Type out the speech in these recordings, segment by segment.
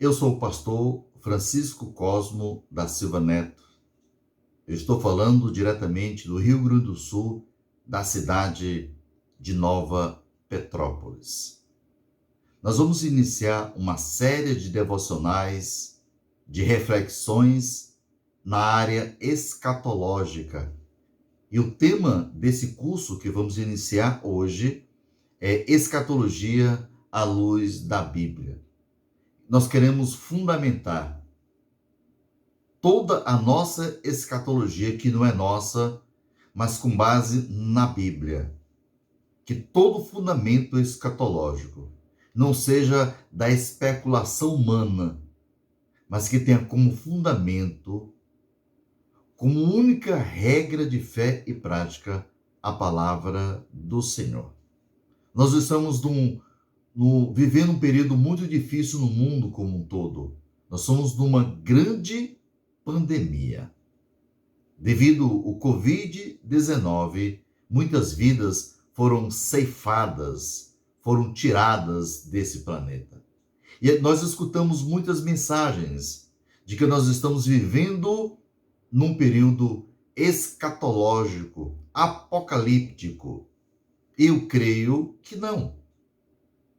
Eu sou o pastor Francisco Cosmo da Silva Neto. Eu estou falando diretamente do Rio Grande do Sul, da cidade de Nova Petrópolis. Nós vamos iniciar uma série de devocionais, de reflexões na área escatológica. E o tema desse curso que vamos iniciar hoje é Escatologia à luz da Bíblia. Nós queremos fundamentar toda a nossa escatologia, que não é nossa, mas com base na Bíblia. Que todo fundamento escatológico não seja da especulação humana, mas que tenha como fundamento, como única regra de fé e prática, a palavra do Senhor. Nós estamos vivendo um período muito difícil no mundo como um todo. Nós somos numa grande pandemia. Devido ao Covid-19, muitas vidas foram ceifadas, foram tiradas desse planeta. E nós escutamos muitas mensagens de que nós estamos vivendo num período escatológico, apocalíptico. Eu creio que não.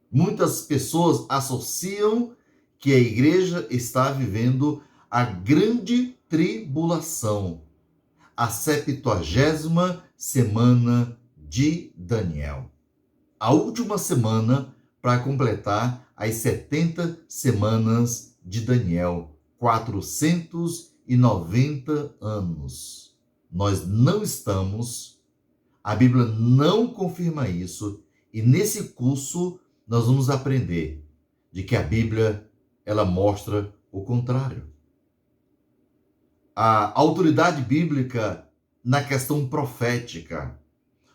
Muitas pessoas associam que a igreja está vivendo a grande tribulação, a 70ª semana de Daniel. A última semana para completar as 70 semanas de Daniel, 490 anos. Nós não estamos, a Bíblia não confirma isso, e nesse curso nós vamos aprender de que a Bíblia, ela mostra o contrário. A autoridade bíblica na questão profética.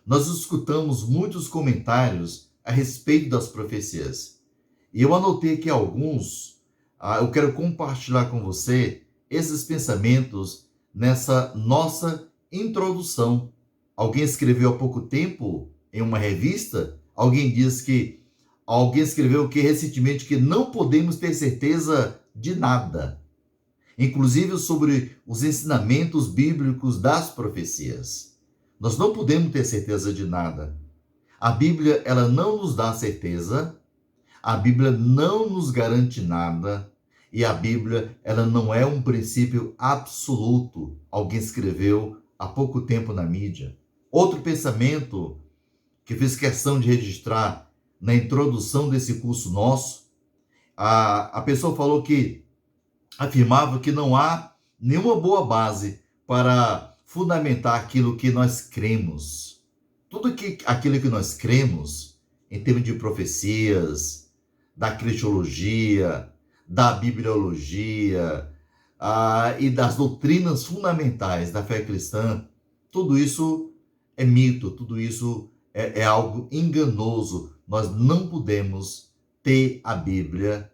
Nós escutamos muitos comentários a respeito das profecias. E eu anotei aqui alguns, eu quero compartilhar com você esses pensamentos nessa nossa introdução. Alguém escreveu há pouco tempo em uma revista, alguém escreveu recentemente que não podemos ter certeza de nada, inclusive sobre os ensinamentos bíblicos das profecias. Nós não podemos ter certeza de nada. A Bíblia, ela não nos dá certeza, a Bíblia não nos garante nada, e a Bíblia, ela não é um princípio absoluto. Alguém escreveu há pouco tempo na mídia. Outro pensamento que fiz questão de registrar na introdução desse curso nosso, a pessoa falou que afirmava que não há nenhuma boa base para fundamentar aquilo que nós cremos. Aquilo que nós cremos, em termos de profecias, da cristologia, da bibliologia, e das doutrinas fundamentais da fé cristã, tudo isso é mito, tudo isso é algo enganoso. Nós não podemos ter a Bíblia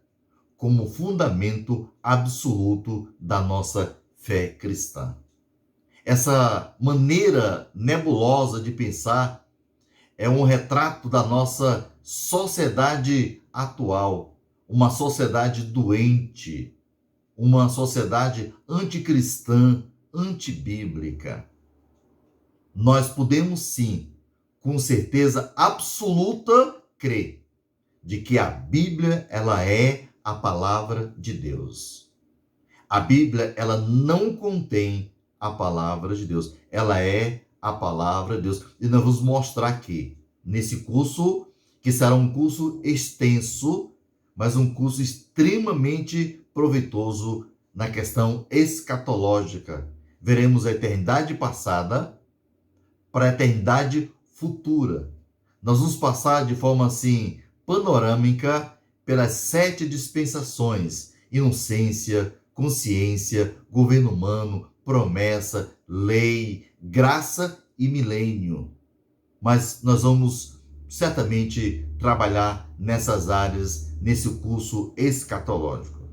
como fundamento absoluto da nossa fé cristã. Essa maneira nebulosa de pensar é um retrato da nossa sociedade atual, uma sociedade doente, uma sociedade anticristã, antibíblica. Nós podemos sim, com certeza absoluta, crer de que a Bíblia, ela é a palavra de Deus. A Bíblia, ela não contém a palavra de Deus. Ela é a palavra de Deus. E nós vamos mostrar aqui, nesse curso, que será um curso extenso, mas um curso extremamente proveitoso na questão escatológica. Veremos a eternidade passada para a eternidade futura. Nós vamos passar de forma assim panorâmica pelas 7 dispensações: inocência, consciência, governo humano, promessa, lei, graça e milênio. Mas nós vamos certamente trabalhar nessas áreas nesse curso escatológico.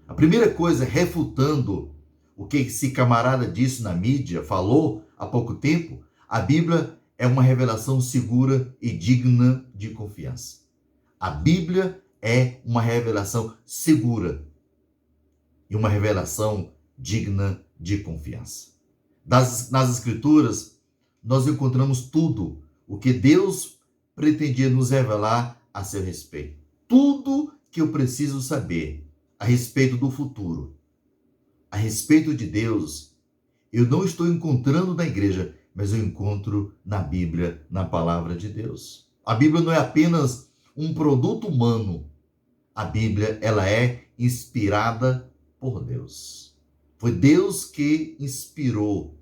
A primeira coisa, refutando o que esse camarada disse na mídia, falou há pouco tempo, a Bíblia é uma revelação segura e digna de confiança. A Bíblia é uma revelação segura. e uma revelação digna de confiança. Nas Escrituras, nós encontramos tudo o que Deus pretendia nos revelar a seu respeito. Tudo que eu preciso saber a respeito do futuro, a respeito de Deus, eu não estou encontrando na igreja, mas eu encontro na Bíblia, na palavra de Deus. A Bíblia não é apenas um produto humano. A Bíblia, ela é inspirada por Deus. Foi Deus que inspirou.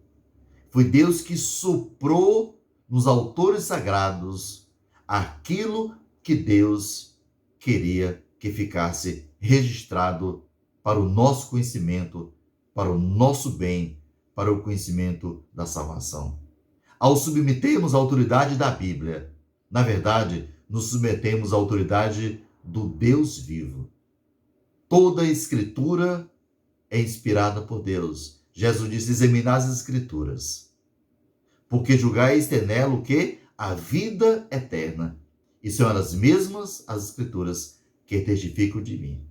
Foi Deus que soprou nos autores sagrados aquilo que Deus queria que ficasse registrado para o nosso conhecimento, para o nosso bem, para o conhecimento da salvação. Ao submetermos a autoridade da Bíblia, na verdade, nos submetemos à autoridade do Deus vivo. Toda a Escritura é inspirada por Deus. Jesus disse: examinai as Escrituras, porque julgais ter nela o quê? A vida eterna. E são elas mesmas, as Escrituras, que testificam de mim.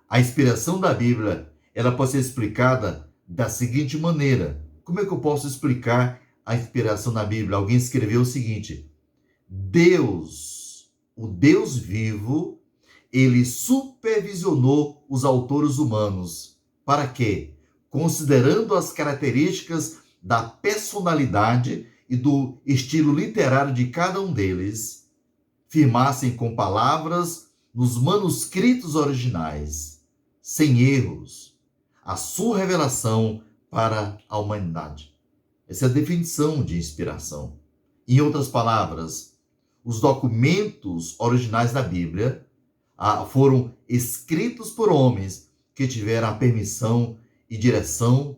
A inspiração da Bíblia, ela pode ser explicada da seguinte maneira. Como é que eu posso explicar a inspiração na Bíblia? Alguém escreveu o seguinte: Deus, o Deus vivo, ele supervisionou os autores humanos. Para quê? Considerando as características da personalidade e do estilo literário de cada um deles, firmassem com palavras nos manuscritos originais, sem erros, a sua revelação para a humanidade. Essa é a definição de inspiração. Em outras palavras, os documentos originais da Bíblia foram escritos por homens que tiveram a permissão e direção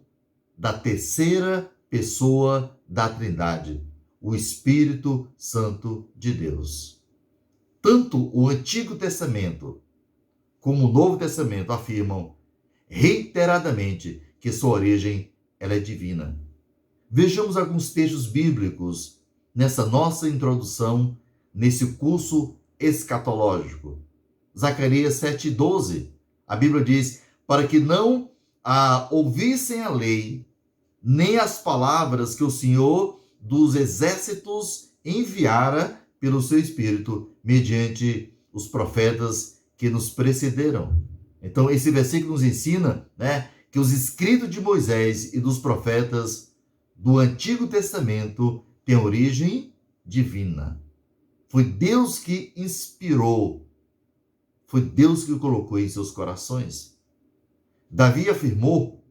da terceira pessoa da Trindade, o Espírito Santo de Deus. Tanto o Antigo Testamento como o Novo Testamento afirmam reiteradamente que sua origem ela é divina. Vejamos alguns textos bíblicos nessa nossa introdução, nesse curso escatológico. Zacarias 7,12, a Bíblia diz: para que não ouvissem a lei, nem as palavras que o Senhor dos exércitos enviara pelo seu Espírito, mediante os profetas que nos precederam. Então, esse versículo nos ensina, que os escritos de Moisés e dos profetas do Antigo Testamento têm origem divina. Foi Deus que inspirou, foi Deus que o colocou em seus corações. Davi afirmou,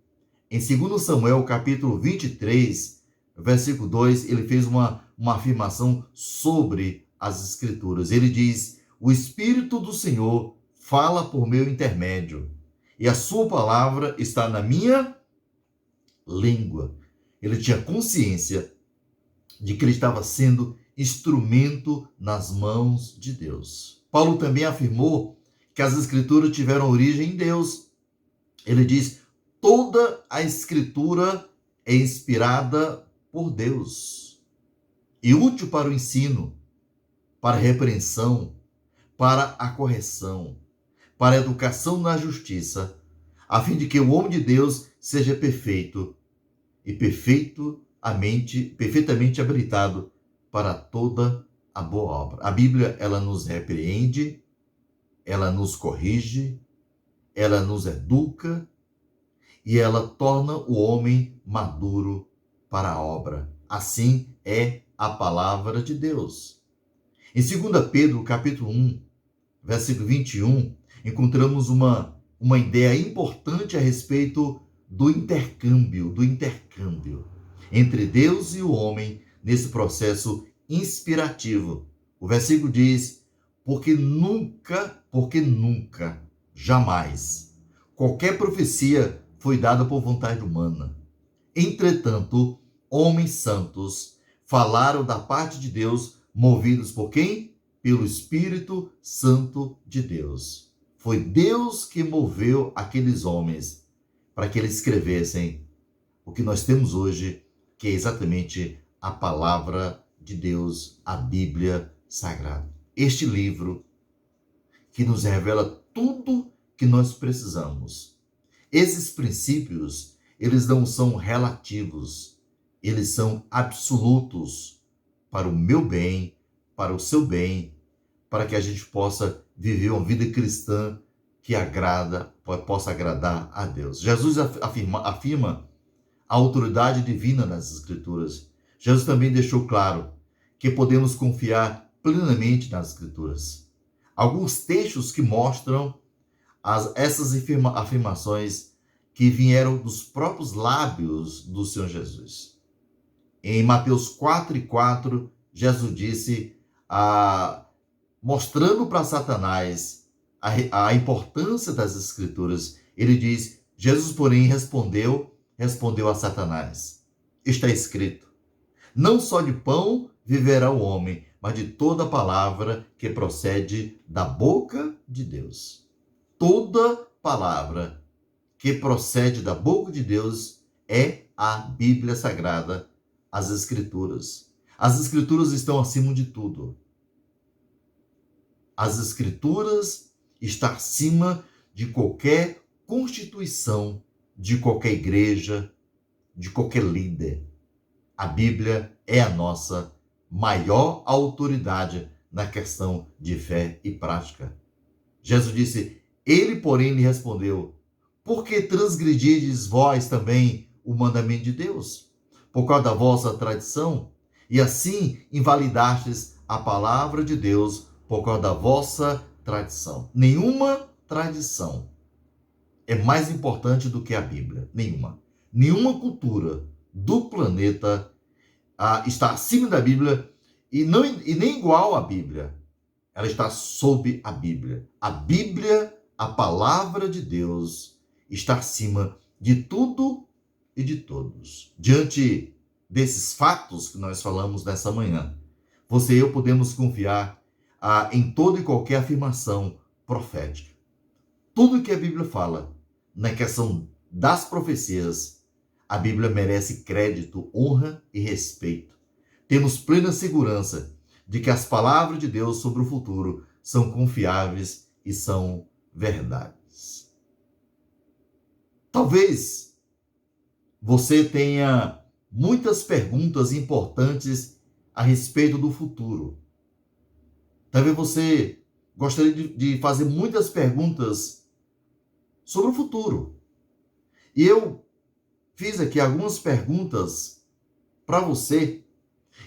em 2 Samuel, capítulo 23, versículo 2, ele fez uma afirmação sobre as Escrituras. Ele diz: o Espírito do Senhor fala por meu intermédio, e a sua palavra está na minha língua. Ele tinha consciência de que ele estava sendo instrumento nas mãos de Deus. Paulo também afirmou que as Escrituras tiveram origem em Deus. Ele diz: toda a Escritura é inspirada por Deus e útil para o ensino, para a repreensão, para a correção, para a educação na justiça, a fim de que o homem de Deus seja perfeito e perfeitamente habilitado para toda a boa obra. A Bíblia, ela nos repreende, ela nos corrige, ela nos educa e ela torna o homem maduro para a obra. Assim é a palavra de Deus. Em 2 Pedro, capítulo 1, versículo 21, encontramos uma ideia importante a respeito do intercâmbio entre Deus e o homem nesse processo inspirativo. O versículo diz: porque nunca, jamais, qualquer profecia foi dada por vontade humana. Entretanto, homens santos falaram da parte de Deus, movidos por quem? Pelo Espírito Santo de Deus. Foi Deus que moveu aqueles homens para que eles escrevessem o que nós temos hoje, que é exatamente a palavra de Deus, a Bíblia Sagrada. Este livro que nos revela tudo que nós precisamos Esses princípios, eles não são relativos, eles são absolutos para o meu bem, para o seu bem, para que a gente possa viver uma vida cristã que possa agradar a Deus. Jesus afirma a autoridade divina nas Escrituras. Jesus também deixou claro que podemos confiar plenamente nas Escrituras. Alguns textos que mostram essas afirmações que vieram dos próprios lábios do Senhor Jesus. Em Mateus 4:4, Jesus disse, mostrando para Satanás a importância das Escrituras, ele diz, Jesus, porém, respondeu a Satanás, está escrito, não só de pão viverá o homem, mas de toda palavra que procede da boca de Deus. Toda palavra que procede da boca de Deus é a Bíblia Sagrada, as Escrituras. As Escrituras estão acima de tudo. As Escrituras estão acima de qualquer constituição, de qualquer igreja, de qualquer líder. A Bíblia é a nossa maior autoridade na questão de fé e prática. Jesus disse, ele, porém, lhe respondeu, por que transgredides vós também o mandamento de Deus? Por causa da vossa tradição? E assim invalidastes a palavra de Deus por causa da vossa tradição. Nenhuma tradição é mais importante do que a Bíblia. Nenhuma. Nenhuma cultura do planeta está acima da Bíblia e nem igual à Bíblia. Ela está sob a Bíblia. A Bíblia, a palavra de Deus, está acima de tudo e de todos. Diante desses fatos que nós falamos nessa manhã, você e eu podemos confiar em toda e qualquer afirmação profética. Tudo que a Bíblia fala na questão das profecias, a Bíblia merece crédito, honra e respeito. Temos plena segurança de que as palavras de Deus sobre o futuro são confiáveis e são verdades. Talvez você tenha muitas perguntas importantes a respeito do futuro. Talvez você gostaria de fazer muitas perguntas sobre o futuro. E eu fiz aqui algumas perguntas para você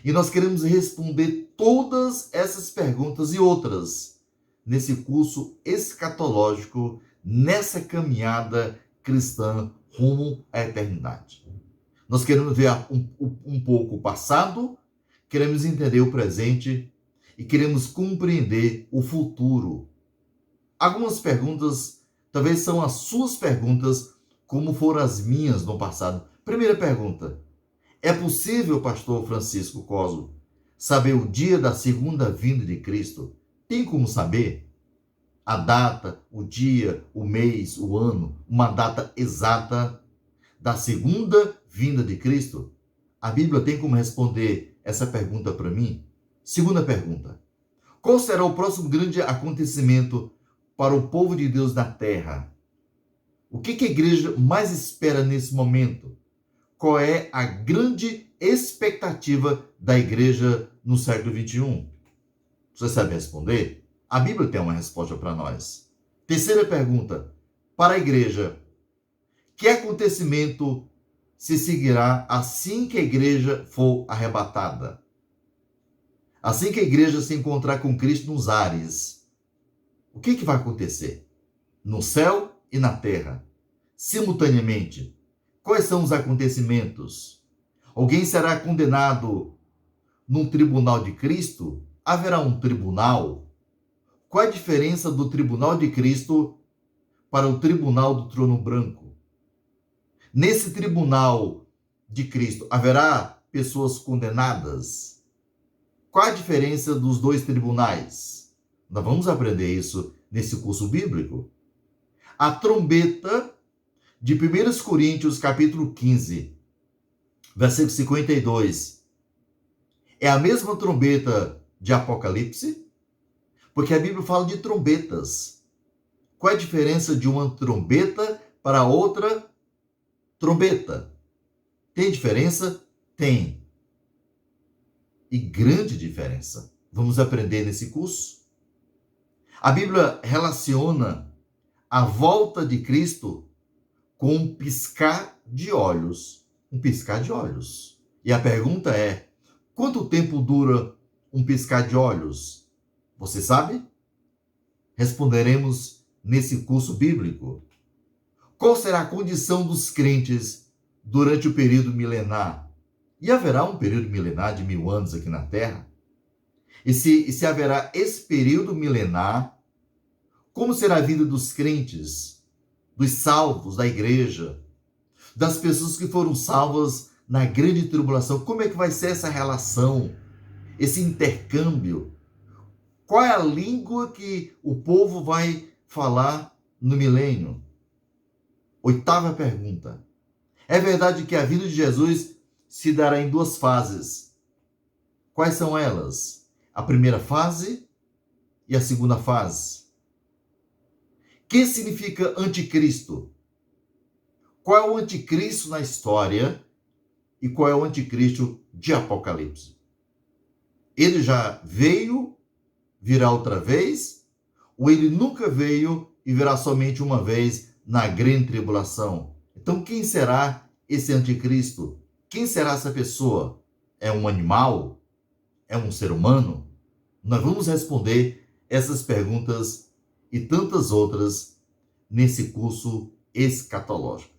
e nós queremos responder todas essas perguntas e outras nesse curso escatológico, nessa caminhada cristã rumo à eternidade. Nós queremos ver um pouco o passado, queremos entender o presente e queremos compreender o futuro. Algumas perguntas talvez são as suas perguntas, como foram as minhas no passado. Primeira pergunta: é possível, pastor Francisco Cosmo, saber o dia da segunda vinda de Cristo? Tem como saber? A data, o dia, o mês, o ano, uma data exata da segunda vinda de Cristo? A Bíblia tem como responder essa pergunta para mim? Segunda pergunta: qual será o próximo grande acontecimento para o povo de Deus na terra? O que a igreja mais espera nesse momento? Qual é a grande expectativa da igreja no século XXI? Você sabe responder? A Bíblia tem uma resposta para nós. Terceira pergunta: para a igreja, que acontecimento se seguirá assim que a igreja for arrebatada? Assim que a igreja se encontrar com Cristo nos ares, o que vai acontecer? No céu e na terra, simultaneamente. Quais são os acontecimentos? Alguém será condenado num tribunal de Cristo? Haverá um tribunal? Qual a diferença do tribunal de Cristo para o tribunal do trono branco? Nesse tribunal de Cristo, haverá pessoas condenadas? Qual a diferença dos dois tribunais? Nós vamos aprender isso nesse curso bíblico. A trombeta de 1 Coríntios, capítulo 15, versículo 52, é a mesma trombeta de Apocalipse? Porque a Bíblia fala de trombetas. Qual é a diferença de uma trombeta para outra, trombeta. Tem diferença? Tem. E grande diferença. Vamos aprender nesse curso? A Bíblia relaciona a volta de Cristo com um piscar de olhos. Um piscar de olhos. E a pergunta é: quanto tempo dura um piscar de olhos? Você sabe? Responderemos nesse curso bíblico. Qual será a condição dos crentes durante o período milenar? E haverá um período milenar de 1000 anos aqui na Terra? E se haverá esse período milenar, como será a vida dos crentes, dos salvos da igreja, das pessoas que foram salvas na grande tribulação? Como é que vai ser essa relação, esse intercâmbio? Qual é a língua que o povo vai falar no milênio? 8ª pergunta. É verdade que a vinda de Jesus se dará em 2 fases. Quais são elas? A primeira fase e a segunda fase. Que significa anticristo? Qual é o anticristo na história e qual é o anticristo de Apocalipse? Ele já veio, virá outra vez, ou ele nunca veio e virá somente uma vez na grande tribulação? Então, quem será esse anticristo? Quem será essa pessoa? É um animal? É um ser humano? Nós vamos responder essas perguntas e tantas outras nesse curso escatológico.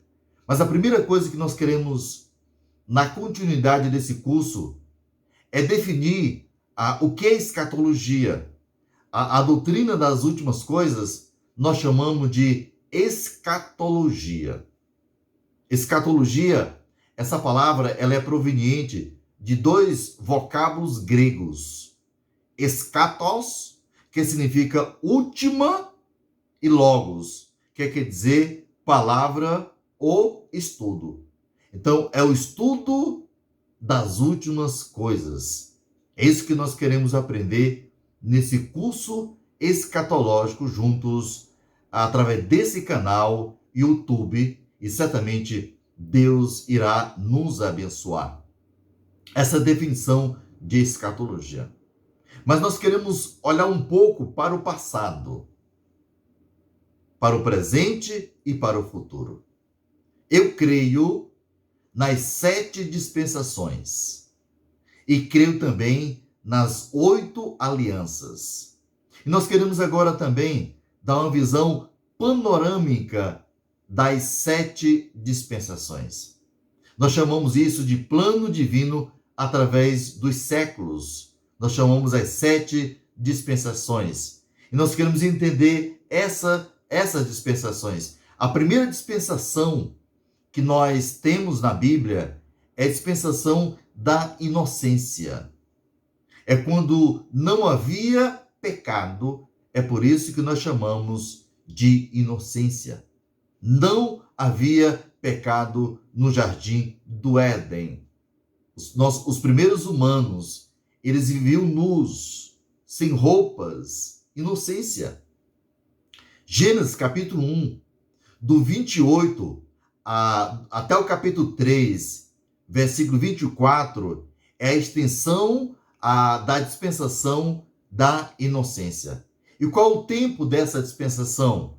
Mas a primeira coisa que nós queremos, na continuidade desse curso, é definir o que é escatologia. A doutrina das últimas coisas nós chamamos de escatologia. Escatologia, essa palavra, ela é proveniente de 2 vocábulos gregos. Eschatos, que significa última, e logos, que quer dizer palavra ou estudo. Então, é o estudo das últimas coisas. É isso que nós queremos aprender nesse curso escatológico juntos, através desse canal YouTube, e certamente Deus irá nos abençoar. Essa definição de escatologia. Mas nós queremos olhar um pouco para o passado, para o presente e para o futuro. Eu creio nas 7 dispensações e creio também nas 8 alianças. E nós queremos agora também dar uma visão panorâmica das 7 dispensações. Nós chamamos isso de plano divino através dos séculos. Nós chamamos as 7 dispensações. E nós queremos entender essas dispensações. A primeira dispensação que nós temos na Bíblia é a dispensação da inocência. É quando não havia pecado, é por isso que nós chamamos de inocência. Não havia pecado no jardim do Éden. Os primeiros humanos, eles viviam nus, sem roupas, inocência. Gênesis capítulo 1, do 28 até o capítulo 3, versículo 24, é a extensão da dispensação da inocência. E qual o tempo dessa dispensação?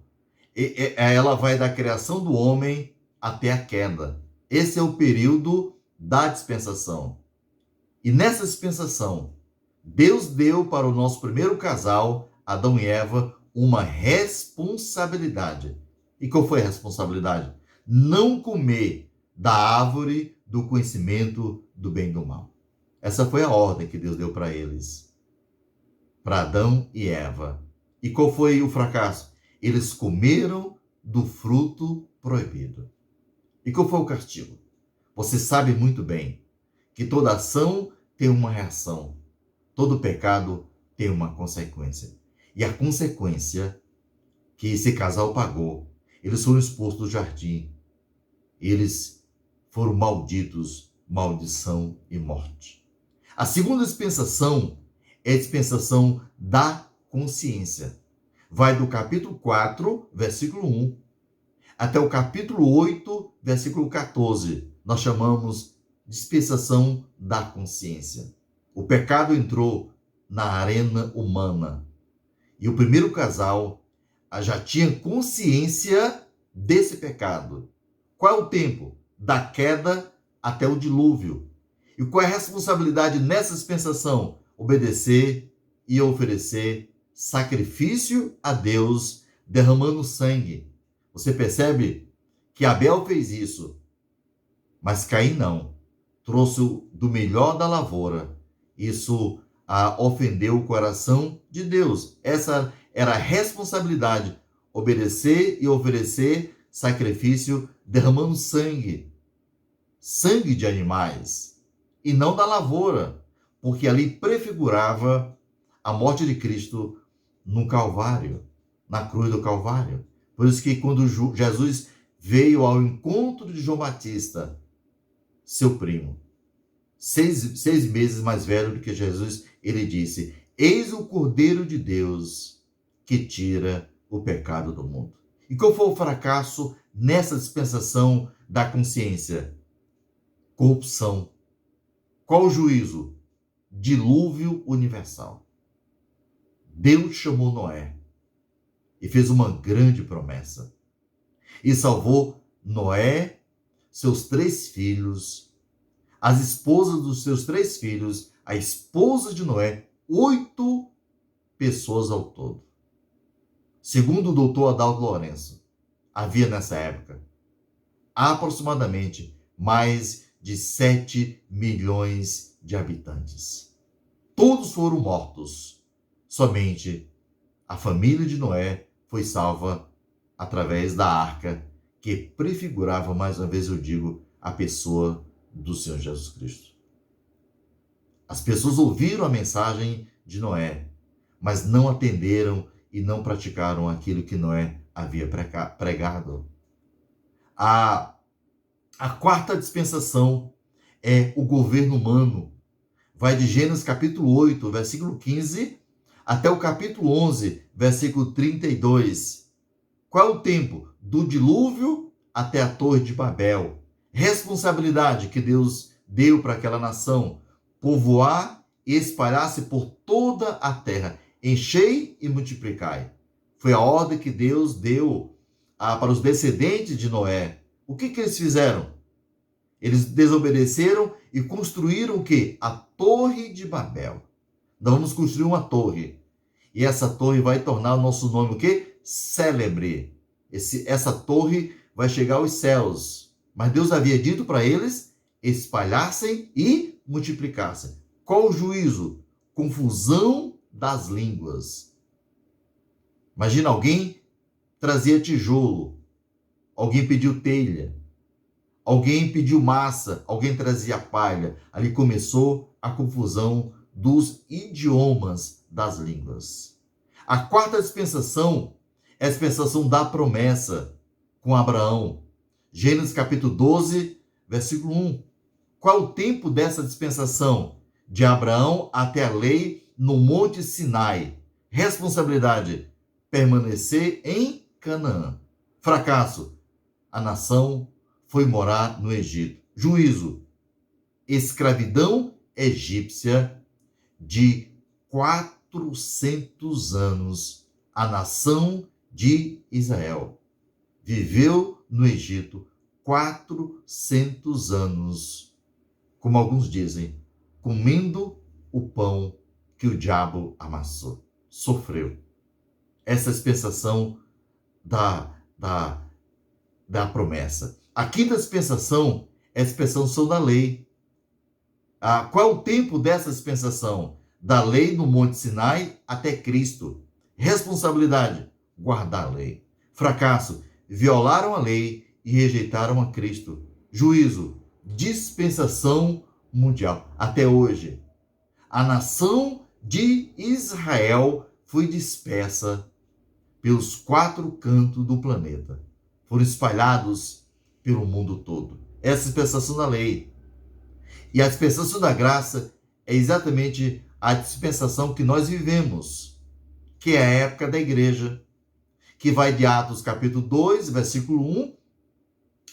Ela vai da criação do homem até a queda. Esse é o período da dispensação. E nessa dispensação, Deus deu para o nosso primeiro casal, Adão e Eva, uma responsabilidade. E qual foi a responsabilidade? Não comer da árvore do conhecimento do bem e do mal. Essa foi a ordem que Deus deu para eles, para Adão e Eva. E qual foi o fracasso? Eles comeram do fruto proibido. E qual foi o castigo? Você sabe muito bem que toda ação tem uma reação. Todo pecado tem uma consequência. E a consequência que esse casal pagou, eles foram expulsos do jardim. Eles foram malditos, maldição e morte. A segunda dispensação é a dispensação da consciência. Vai do capítulo 4, versículo 1, até o capítulo 8, versículo 14, nós chamamos dispensação da consciência. O pecado entrou na arena humana e o primeiro casal já tinha consciência desse pecado. Qual é o tempo? Da queda até o dilúvio. E qual é a responsabilidade nessa dispensação? Obedecer e oferecer sacrifício a Deus, derramando sangue. Você percebe que Abel fez isso, mas Caim não. Trouxe do melhor da lavoura. Isso ofendeu o coração de Deus. Essa era a responsabilidade, obedecer e oferecer sacrifício, derramando sangue de animais, e não da lavoura, porque ali prefigurava a morte de Cristo no Calvário, na cruz do Calvário. Por isso que quando Jesus veio ao encontro de João Batista, seu primo, seis meses mais velho do que Jesus, ele disse: eis o Cordeiro de Deus que tira o pecado do mundo. E qual foi o fracasso nessa dispensação da consciência? Corrupção. Qual o juízo? Dilúvio universal. Deus chamou Noé e fez uma grande promessa. E salvou Noé, seus 3 filhos, as esposas dos seus 3 filhos, a esposa de Noé, 8 pessoas ao todo. Segundo o doutor Adalto Lourenço, havia nessa época aproximadamente mais de 7 milhões de habitantes. Todos foram mortos. Somente a família de Noé foi salva através da arca, que prefigurava, mais uma vez eu digo, a pessoa do Senhor Jesus Cristo. As pessoas ouviram a mensagem de Noé, mas não atenderam e não praticaram aquilo que Noé havia pregado. A quarta dispensação é o governo humano. Vai de Gênesis capítulo 8, versículo 15, até o capítulo 11, versículo 32. Qual é o tempo? Do dilúvio até a Torre de Babel. Responsabilidade que Deus deu para aquela nação: povoar e espalhar-se por toda a terra. Enchei e multiplicai. Foi a ordem que Deus deu para os descendentes de Noé. O que eles fizeram? Eles desobedeceram e construíram o quê? A Torre de Babel. Nós vamos construir uma torre. E essa torre vai tornar o nosso nome o quê? Célebre. Essa torre vai chegar aos céus. Mas Deus havia dito para eles espalhassem e multiplicassem. Qual o juízo? Confusão das línguas. Imagina, alguém trazia tijolo, alguém pediu telha, alguém pediu massa, alguém trazia palha. Ali começou a confusão dos idiomas das línguas. A quarta dispensação é a dispensação da promessa com Abraão. Gênesis capítulo 12, versículo 1. Qual é o tempo dessa dispensação? De Abraão até a lei no Monte Sinai. Responsabilidade: permanecer em Canaã. Fracasso: a nação foi morar no Egito. Juízo: escravidão egípcia de 400 anos. A nação de Israel viveu no Egito 400 anos, como alguns dizem, comendo o pão que o diabo amassou. Sofreu. Essa dispensação da promessa. A quinta dispensação é a dispensação da lei. Qual é o tempo dessa dispensação? Da lei no Monte Sinai até Cristo. Responsabilidade: guardar a lei. Fracasso: violaram a lei e rejeitaram a Cristo. Juízo: dispensação mundial. Até hoje, a nação de Israel foi dispersa pelos 4 cantos do planeta. Foram espalhados pelo mundo todo. Essa é a dispensação da lei. E a dispensação da graça é exatamente a dispensação que nós vivemos, que é a época da igreja, que vai de Atos capítulo 2, versículo 1,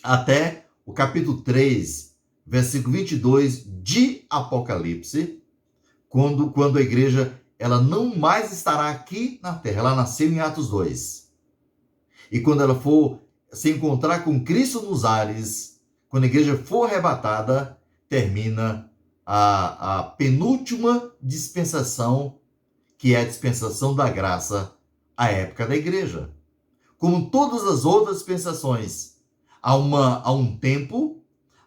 até o capítulo 3, versículo 22 de Apocalipse, quando a igreja ela não mais estará aqui na terra, ela nasceu em Atos 2. E quando ela for se encontrar com Cristo nos ares, quando a igreja for arrebatada, termina a penúltima dispensação, que é a dispensação da graça, a época da igreja. Como todas as outras dispensações, há um tempo,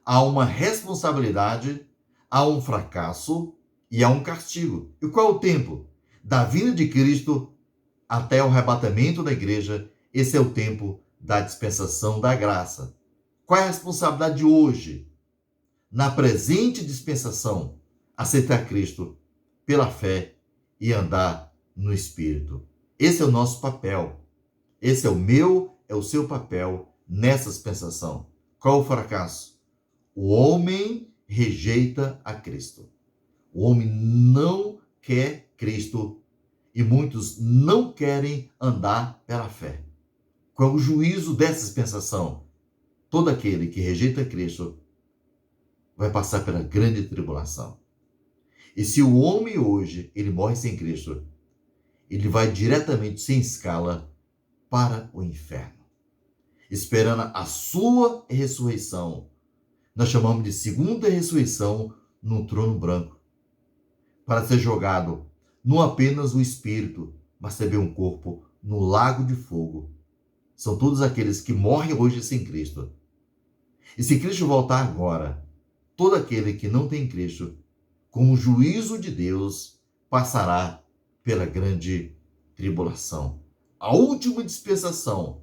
há uma responsabilidade, há um fracasso e há um castigo. E qual é o tempo? Da vinda de Cristo até o arrebatamento da igreja, esse é o tempo da dispensação da graça. Qual é a responsabilidade hoje? Na presente dispensação, aceitar Cristo pela fé e andar no Espírito. Esse é o nosso papel. Esse é o meu, é o seu papel nessa dispensação. Qual é o fracasso? O homem rejeita a Cristo. O homem não quer Cristo e muitos não querem andar pela fé. Qual é o juízo dessa dispensação? Todo aquele que rejeita Cristo vai passar pela grande tribulação. E se o homem hoje ele morre sem Cristo, ele vai diretamente, sem escala, para o inferno, esperando a sua ressurreição. Nós chamamos de segunda ressurreição no trono branco, para ser jogado não apenas o espírito, mas também um corpo no lago de fogo. São todos aqueles que morrem hoje sem Cristo. E se Cristo voltar agora, todo aquele que não tem Cristo, como juízo de Deus, passará pela grande tribulação. A última dispensação,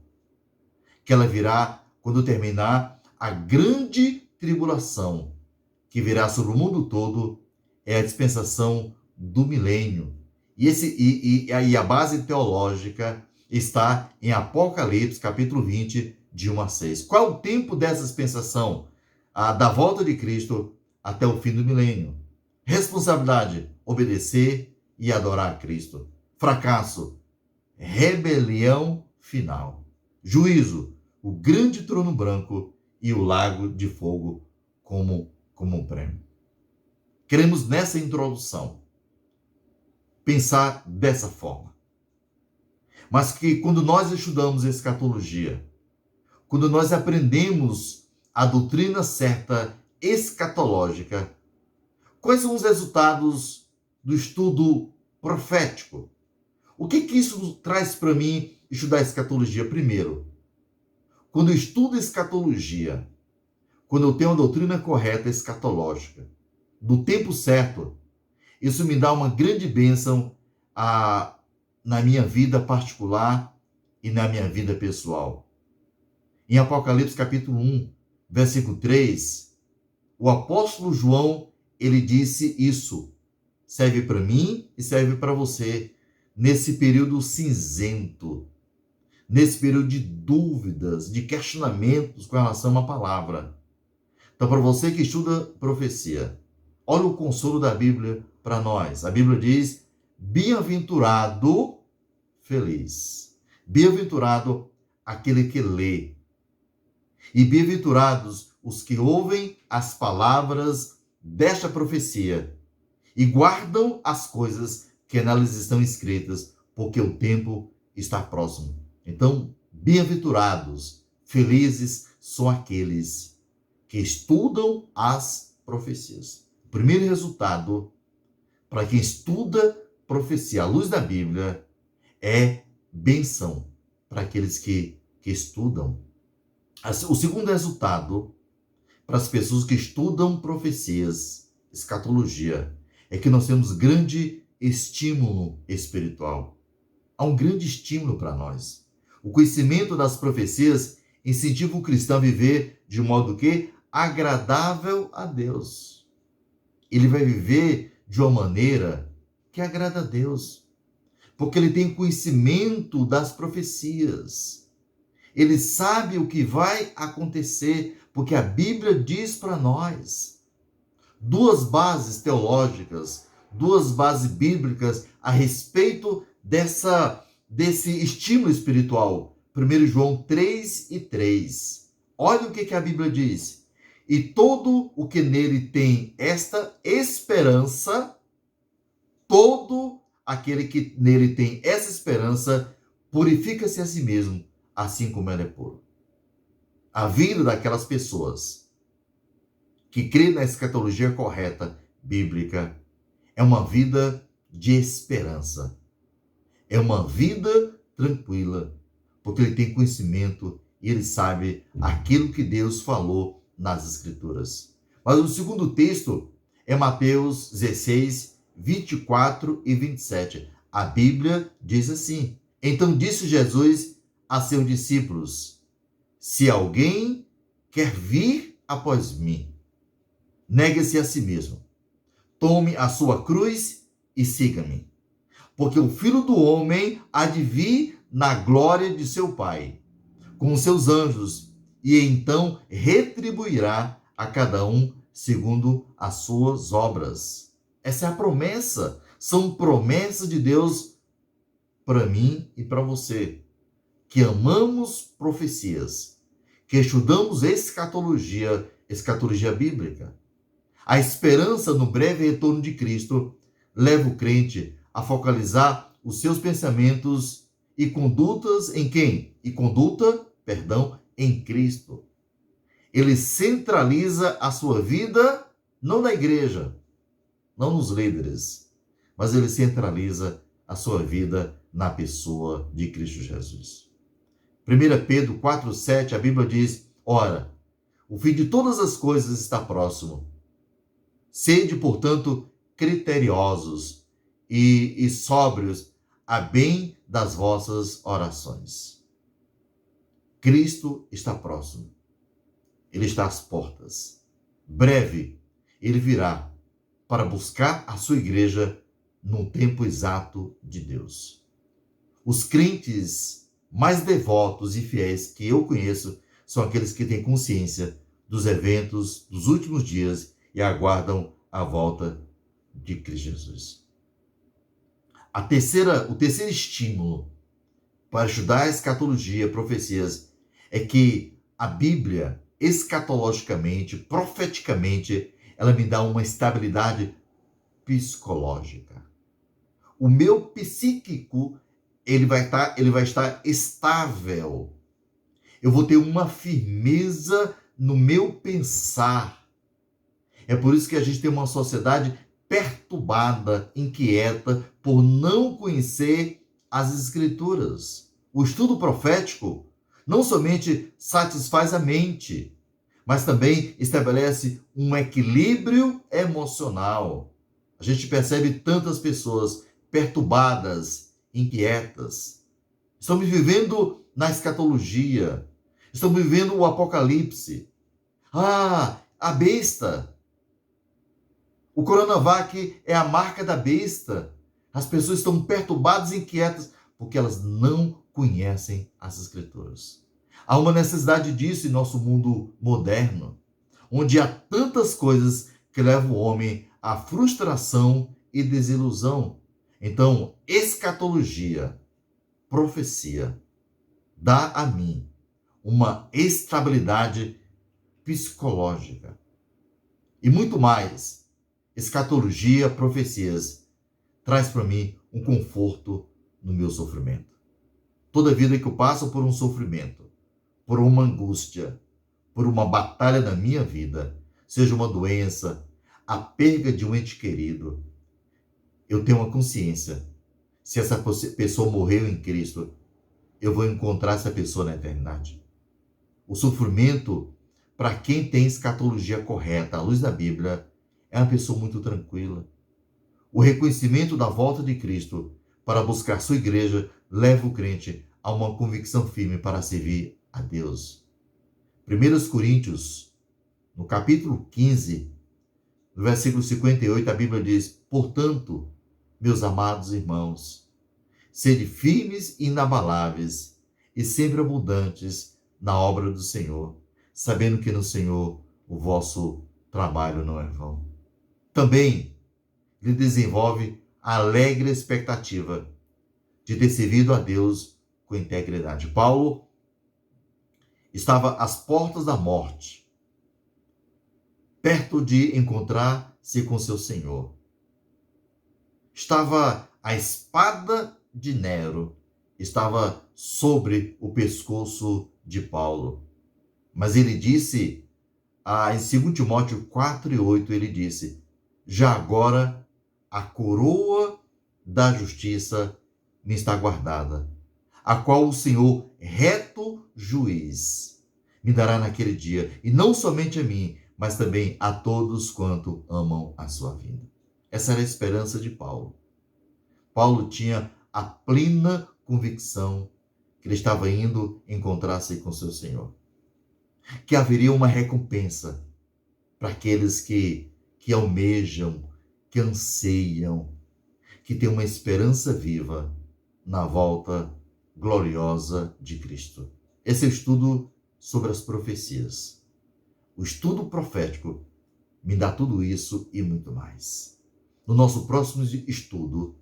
que ela virá quando terminar a grande tribulação, que virá sobre o mundo todo, é a dispensação do milênio. E a base teológica está em Apocalipse, capítulo 20, de 1 a 6. Qual é o tempo dessa dispensação? Da volta de Cristo até o fim do milênio. Responsabilidade, obedecer e adorar a Cristo. Fracasso, rebelião final. Juízo, o grande trono branco e o lago de fogo como um prêmio. Queremos nessa introdução pensar dessa forma. Mas que quando nós estudamos escatologia, quando nós aprendemos a doutrina certa escatológica, quais são os resultados do estudo profético? O que isso traz para mim estudar escatologia? Primeiro, quando eu estudo escatologia, quando eu tenho a doutrina correta escatológica, do tempo certo, isso me dá uma grande bênção na minha vida particular e na minha vida pessoal. Em Apocalipse capítulo 1, versículo 3, o apóstolo João, ele disse isso. Serve para mim e serve para você nesse período cinzento, nesse período de dúvidas, de questionamentos com relação a uma palavra. Então, para você que estuda profecia, olha o consolo da Bíblia para nós. A Bíblia diz: bem-aventurado, feliz. Bem-aventurado aquele que lê. E bem-aventurados os que ouvem as palavras desta profecia e guardam as coisas que nelas estão escritas, porque o tempo está próximo. Então, bem-aventurados, felizes são aqueles que estudam as profecias. O primeiro resultado para quem estuda profecia à luz da Bíblia é bênção para aqueles que estudam. O segundo resultado para as pessoas que estudam profecias, escatologia, é que nós temos grande estímulo espiritual. Há um grande estímulo para nós. O conhecimento das profecias incentiva o cristão a viver de modo que agradável a Deus. Ele vai viver de uma maneira que agrada a Deus, porque ele tem conhecimento das profecias. Ele sabe o que vai acontecer, porque a Bíblia diz para nós. Duas bases teológicas, duas bases bíblicas a respeito dessa desse estímulo espiritual. 1 João 3:3. Olha o que a Bíblia diz. E todo o que nele tem esta esperança, todo aquele que nele tem essa esperança, purifica-se a si mesmo, assim como ele é puro. A vida daquelas pessoas que crê na escatologia correta, bíblica, é uma vida de esperança. É uma vida tranquila, porque ele tem conhecimento e ele sabe aquilo que Deus falou nas Escrituras. Mas o segundo texto é Mateus 16, 24 e 27. A Bíblia diz assim: Então disse Jesus a seus discípulos: Se alguém quer vir após mim, negue-se a si mesmo, tome a sua cruz e siga-me. Porque o Filho do Homem há de vir na glória de seu Pai, com os seus anjos, e então retribuirá a cada um segundo as suas obras. Essa é a promessa. São promessas de Deus para mim e para você, que amamos profecias, que estudamos escatologia bíblica. A esperança no breve retorno de Cristo leva o crente a focalizar os seus pensamentos e condutas em quem? Em Cristo. Ele centraliza a sua vida não na igreja, não nos líderes, mas ele centraliza a sua vida na pessoa de Cristo Jesus. 1 Pedro 4,7, a Bíblia diz: Ora, o fim de todas as coisas está próximo. Sede, portanto, criteriosos e sóbrios a bem das vossas orações. Cristo está próximo. Ele está às portas. Breve, ele virá para buscar a sua igreja num tempo exato de Deus. Os crentes mais devotos e fiéis que eu conheço são aqueles que têm consciência dos eventos dos últimos dias e aguardam a volta de Cristo Jesus. O terceiro estímulo para estudar a escatologia, profecias, é que a Bíblia, escatologicamente, profeticamente, ela me dá uma estabilidade psicológica. O meu psíquico, ele vai estar estável. Eu vou ter uma firmeza no meu pensar. É por isso que a gente tem uma sociedade perturbada, inquieta, por não conhecer as Escrituras. O estudo profético não somente satisfaz a mente, mas também estabelece um equilíbrio emocional. A gente percebe tantas pessoas perturbadas, inquietas. Estamos vivendo na escatologia. Estamos vivendo o Apocalipse. A besta. O Coronavac é a marca da besta. As pessoas estão perturbadas e inquietas porque elas não conhecem as Escrituras. Há uma necessidade disso em nosso mundo moderno, onde há tantas coisas que levam o homem à frustração e desilusão. Então, escatologia, profecia, dá a mim uma estabilidade psicológica. E muito mais, escatologia, profecias, traz para mim um conforto no meu sofrimento. Toda vida que eu passo por um sofrimento, por uma angústia, por uma batalha na minha vida, seja uma doença, a perda de um ente querido, eu tenho uma consciência. Se essa pessoa morreu em Cristo, eu vou encontrar essa pessoa na eternidade. O sofrimento, para quem tem escatologia correta, à luz da Bíblia, é uma pessoa muito tranquila. O reconhecimento da volta de Cristo para buscar sua igreja leva o crente a uma convicção firme para servir a Deus. 1 Coríntios, no capítulo 15, no versículo 58, a Bíblia diz: Portanto, meus amados irmãos, sede firmes e inabaláveis e sempre abundantes na obra do Senhor, sabendo que no Senhor o vosso trabalho não é vão. Também lhe desenvolve a alegre expectativa de ter servido a Deus com integridade. Paulo estava às portas da morte, perto de encontrar-se com seu Senhor. Estava a espada de Nero, estava sobre o pescoço de Paulo. Mas ele disse, em 2 Timóteo 4:8, ele disse: já agora a coroa da justiça me está guardada, a qual o Senhor, reto juiz, me dará naquele dia, e não somente a mim, mas também a todos quanto amam a sua vinda. Essa era a esperança de Paulo. Paulo tinha a plena convicção que ele estava indo encontrar-se com seu Senhor, que haveria uma recompensa para aqueles que almejam, que anseiam, que têm uma esperança viva na volta gloriosa de Cristo. Esse é o estudo sobre as profecias. O estudo profético me dá tudo isso e muito mais. No nosso próximo estudo,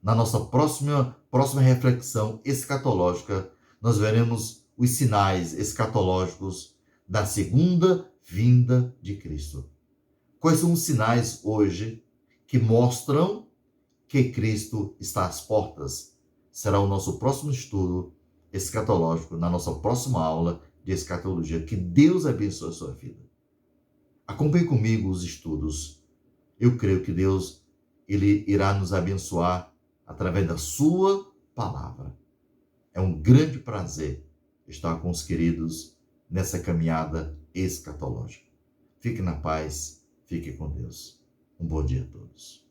na nossa próxima reflexão escatológica, nós veremos os sinais escatológicos da segunda vinda de Cristo. Quais são os sinais hoje que mostram que Cristo está às portas? Será o nosso próximo estudo escatológico, na nossa próxima aula de escatologia. Que Deus abençoe a sua vida. Acompanhe comigo os estudos. Eu creio que Deus ele irá nos abençoar através da sua palavra. É um grande prazer estar com os queridos nessa caminhada escatológica. Fique na paz, fique com Deus. Um bom dia a todos.